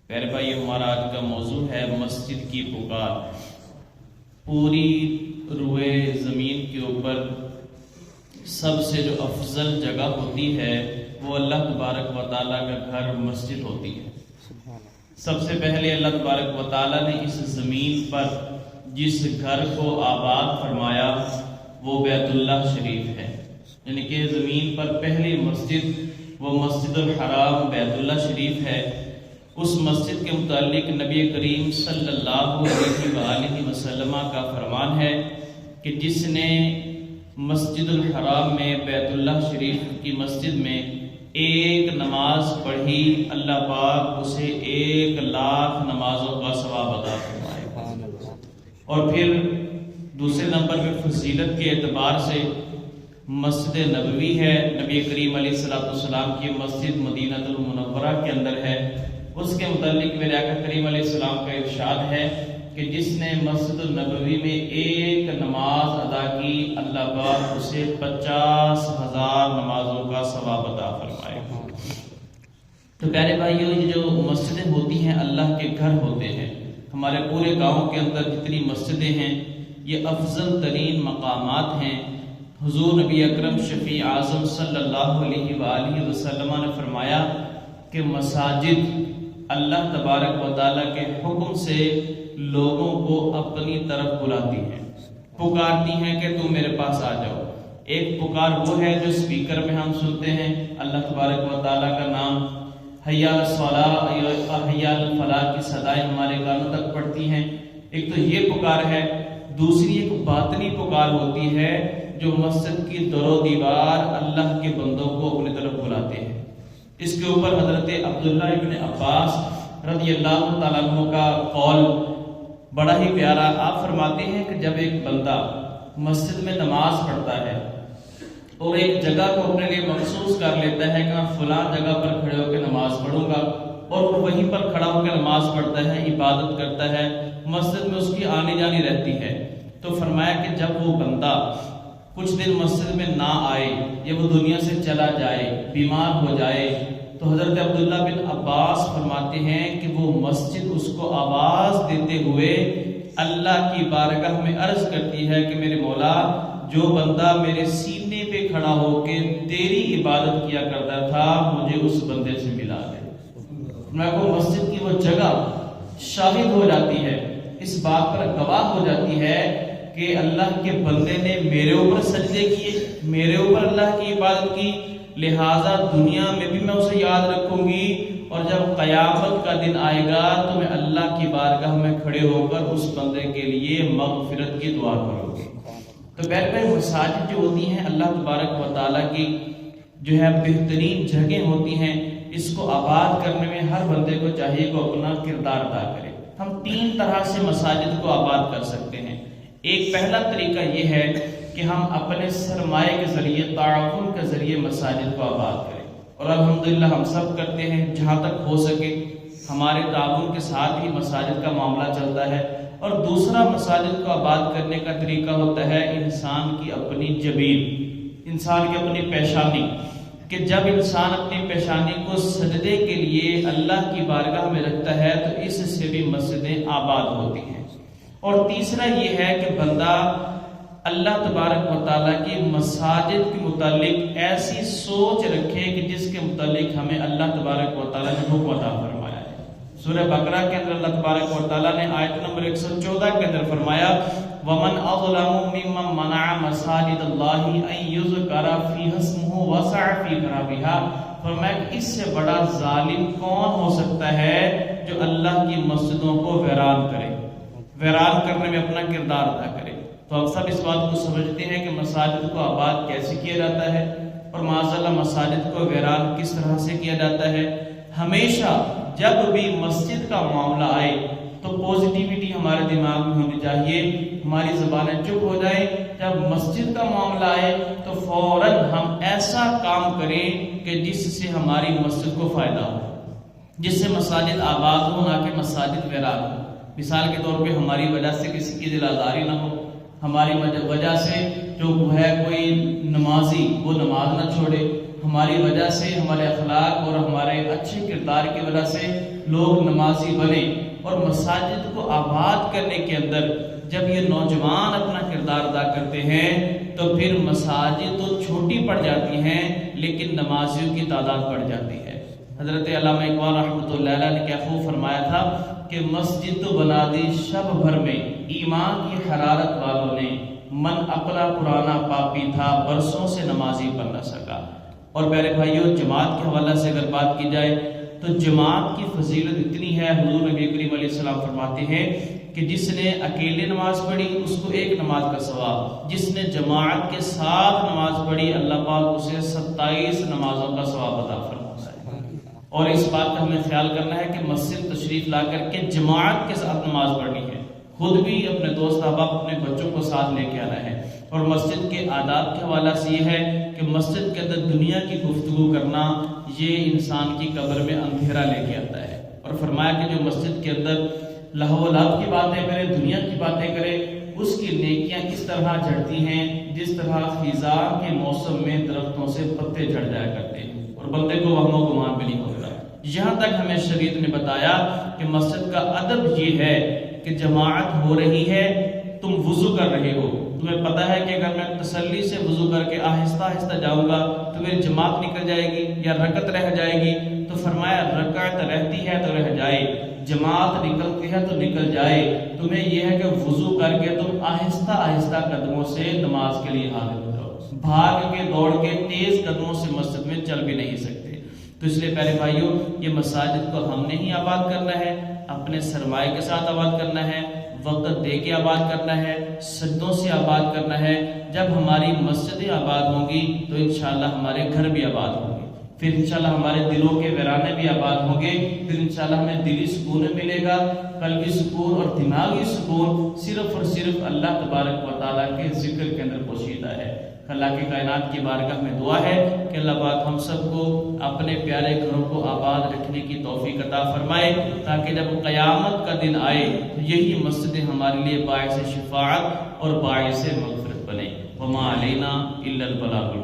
پیارے بھائی، ہمارا آج کا موضوع ہے مسجد کی پکار۔ پوری روئے زمین کے اوپر سب سے جو افضل جگہ ہوتی ہے وہ اللہ تبارک و تعالیٰ کا گھر مسجد ہوتی ہے۔ سب سے پہلے اللہ تبارک و تعالیٰ نے اس زمین پر جس گھر کو آباد فرمایا وہ بیت اللہ شریف ہے، یعنی کہ زمین پر پہلی مسجد وہ مسجد الحرام بیت اللہ شریف ہے۔ اس مسجد کے متعلق نبی کریم صلی اللہ علیہ وآلہ وسلم کا فرمان ہے کہ جس نے مسجد الحرام میں بیت اللہ شریف کی مسجد میں ایک نماز پڑھی، اللہ پاک اسے 1,00,000 نمازوں کا ثواب عطا فرمائے۔ اور پھر دوسرے نمبر پہ فضیلت کے اعتبار سے مسجد نبوی ہے، نبی کریم علیہ السلام کی مسجد مدینہ المنورہ کے اندر ہے۔ اس کے متعلق میرے آقا کریم علیہ السلام کا ارشاد ہے کہ جس نے مسجد النبوی میں ایک نماز ادا کی، اللہ پاک اسے 50,000 نمازوں کا ثواب عطا فرمائے۔ تو پیارے بھائیو، یہ جو مسجدیں ہوتی ہیں اللہ کے گھر ہوتے ہیں۔ ہمارے پورے گاؤں کے اندر جتنی مسجدیں ہیں یہ افضل ترین مقامات ہیں۔ حضور نبی اکرم شفیع اعظم صلی اللہ علیہ وآلہ وسلم نے فرمایا کہ مساجد اللہ تبارک و تعالیٰ کے حکم سے لوگوں کو اپنی طرف بلاتی ہیں، پکارتی ہیں کہ تم میرے پاس آ جاؤ۔ ایک پکار وہ ہے جو سپیکر میں ہم سنتے ہیں، اللہ تبارک و تعالیٰ کا نام، حی علی الصلاۃ، حی علی الفلاح کی صدائیں ہمارے کانوں تک پڑتی ہیں۔ ایک تو یہ پکار ہے، دوسری ایک باطنی پکار ہوتی ہے جو مسجد کی در و دیوار اللہ کے بندوں کو اپنی طرف بلاتے ہیں۔ اس کے اوپر حضرت عبداللہ ابن عباس رضی اللہ تعالیٰ عنہ کا قول بڑا ہی پیارا۔ آپ فرماتے ہیں کہ جب ایک بندہ مسجد میں نماز پڑھتا ہے اور ایک جگہ کو اپنے لیے مخصوص کر لیتا ہے کہ میں فلاں جگہ پر کھڑے ہو کے نماز پڑھوں گا، اور وہ وہیں پر کھڑا ہو کے نماز پڑھتا ہے، عبادت کرتا ہے، مسجد میں اس کی آنی جانی رہتی ہے، تو فرمایا کہ جب وہ بندہ کچھ دن مسجد میں نہ آئے یا وہ دنیا سے چلا جائے، بیمار ہو جائے، تو حضرت عبداللہ بن عباس فرماتے ہیں کہ وہ مسجد اس کو آواز دیتے ہوئے اللہ کی بارگاہ میں عرض کرتی ہے کہ میرے مولا، جو بندہ میرے سینے پہ کھڑا ہو کے تیری عبادت کیا کرتا تھا مجھے اس بندے سے ملا دے۔ میں کو مسجد کی وہ جگہ شاہد ہو جاتی ہے، اس بات پر گواہ ہو جاتی ہے کہ اللہ کے بندے نے میرے اوپر سجدے کیے، میرے اوپر اللہ کی عبادت کی، لہٰذا دنیا میں بھی میں اسے یاد رکھوں گی، اور جب قیامت کا دن آئے گا تو میں اللہ کی بارگاہ میں کھڑے ہو کر اس بندے کے لیے مغفرت کی دعا کروں گی۔ تو بہرحال مساجد جو ہوتی ہیں اللہ تبارک و تعالیٰ کی جو ہے بہترین جگہیں ہوتی ہیں، اس کو آباد کرنے میں ہر بندے کو چاہیے کہ اپنا کردار ادا کرے۔ ہم 3 طرح سے مساجد کو آباد کر سکتے ہیں۔ ایک پہلا طریقہ یہ ہے کہ ہم اپنے سرمایہ کے ذریعے، تعاون کے ذریعے مساجد کو آباد کریں، اور الحمدللہ ہم سب کرتے ہیں، جہاں تک ہو سکے ہمارے تعاون کے ساتھ ہی مساجد کا معاملہ چلتا ہے۔ اور دوسرا مساجد کو آباد کرنے کا طریقہ ہوتا ہے انسان کی اپنی جبین، انسان کی اپنی پیشانی، کہ جب انسان اپنی پیشانی کو سجدے کے لیے اللہ کی بارگاہ میں رکھتا ہے تو اس سے بھی مسجدیں آباد ہوتی ہیں۔ اور تیسرا یہ ہے کہ بندہ اللہ تبارک و تعالیٰ کی مساجد کے متعلق ایسی سوچ رکھے کہ جس کے متعلق ہمیں اللہ تبارک و تعالیٰ نے حکم عطا فرمایا ہے۔ سورہ بقرہ کے اندر اللہ تبارک و تعالیٰ نے آیت نمبر 114 کے اندر فرمایا وَمَنْ أَظْلَمُ مِمَّنْ مَنَعَ مَسَاجِدَ اللَّهِ أَن يُذْكَرَ فِيهَا اسْمُهُ وَسَعَ فِي خَرَابِهَا۔ فرمایا کہ اس سے بڑا ظالم کون ہو سکتا ہے جو اللہ کی مسجدوں کو ویران کرے، ویران کرنے میں اپنا کردار ادا کرے۔ تو ہم سب اس بات کو سمجھتے ہیں کہ مساجد کو آباد کیسے کیا جاتا ہے، اور معاذاللہ مساجد کو ویران کس طرح سے کیا جاتا ہے۔ ہمیشہ جب بھی مسجد کا معاملہ آئے تو پوزیٹیوٹی ہمارے دماغ میں ہونی چاہیے، ہماری زبانیں چپ ہو جائیں۔ جب مسجد کا معاملہ آئے تو فوراً ہم ایسا کام کریں کہ جس سے ہماری مسجد کو فائدہ ہو، جس سے مساجد آباد ہو، نہ کہ مساجد ویران ہو۔ مثال کے طور پہ ہماری وجہ سے کسی کی دل آزاری نہ ہو، ہماری وجہ سے جو ہے کوئی نمازی وہ نماز نہ چھوڑے، ہماری وجہ سے، ہمارے اخلاق اور ہمارے اچھے کردار کی وجہ سے لوگ نمازی بنے، اور مساجد کو آباد کرنے کے اندر جب یہ نوجوان اپنا کردار ادا کرتے ہیں تو پھر مساجد تو چھوٹی پڑ جاتی ہیں لیکن نمازیوں کی تعداد بڑھ جاتی ہے۔ حضرت علامہ اقبال رحمۃ اللہ علیہ نے کیا خوب فرمایا تھا کہ مسجد تو بنا دی شب بھر میں ایمان کی حرارت والوں نے، من اپنا پرانا پاپی تھا برسوں سے نمازی بن نہ سکا۔ اور پیارے بھائیوں، جماعت کے حوالے سے اگر بات کی جائے تو جماعت کی فضیلت اتنی ہے، حضور نبی کریم علیہ السلام فرماتے ہیں کہ جس نے اکیلے نماز پڑھی اس کو ایک نماز کا ثواب، جس نے جماعت کے ساتھ نماز پڑھی اللہ پاک اسے 27 نمازوں کا ثواب عطا فرماتا ہے۔ اور اس بات کا ہمیں خیال کرنا ہے کہ مسجد تشریف لا کر کے جماعت کے ساتھ نماز پڑھنی ہے، خود بھی اپنے دوست احباب اپنے بچوں کو ساتھ لے کے آنا ہے۔ اور مسجد کے آداب کے حوالے سے یہ ہے کہ مسجد کے اندر دنیا کی گفتگو کرنا یہ انسان کی قبر میں اندھیرا لے کے آتا ہے، اور فرمایا کہ جو مسجد کے اندر لہو و لعب کی باتیں کرے، دنیا کی باتیں کرے، اس کی نیکیاں اس طرح جھڑتی ہیں جس طرح خزاں کے موسم میں درختوں سے پتے جھڑ جایا کرتے ہیں، اور بندے کو وہم و گمان بھی نہیں ہوتا۔ یہاں تک ہمیں شریعت نے بتایا کہ مسجد کا ادب یہ ہے کہ جماعت ہو رہی ہے، تم وضو کر رہے ہو، تمہیں پتہ ہے کہ اگر میں تسلی سے وضو کر کے آہستہ آہستہ جاؤں گا تو میری جماعت نکل جائے گی یا رکعت رہ جائے گی، تو فرمایا رکعت رہتی ہے تو رہ جائے، جماعت نکلتی ہے تو نکل جائے، تمہیں یہ ہے کہ وضو کر کے تم آہستہ آہستہ قدموں سے نماز کے لیے حاضر ہو جاؤ، بھاگ کے دوڑ کے تیز قدموں سے مسجد میں چل بھی نہیں سکتے۔ تو اس لیے پیارے بھائیوں، یہ مساجد کو ہم نے ہی آباد کرنا ہے، اپنے سرمایہ کے ساتھ آباد کرنا ہے، وقت دے کے آباد کرنا ہے، سجدوں سے آباد کرنا ہے۔ جب ہماری مسجدیں آباد ہوں گی تو انشاءاللہ ہمارے گھر بھی آباد ہوں گے، پھر انشاءاللہ ہمارے دلوں کے ویرانے بھی آباد ہوں گے، پھر انشاءاللہ ہمیں دلی سکون ملے گا، قلبی سکون اور دماغی سکون صرف اور صرف اللہ تبارک و تعالیٰ کے ذکر کے اندر پوشیدہ ہے۔ اللہ کی کائنات کی بارگاہ میں دعا ہے کہ اللہ پاک ہم سب کو اپنے پیارے گھروں کو آباد رکھنے کی توفیق عطا فرمائے، تاکہ جب قیامت کا دن آئے تو یہی مسجدیں ہمارے لیے باعث شفاعت اور باعث مغفرت بنے۔ وما علینا الا البلاغ۔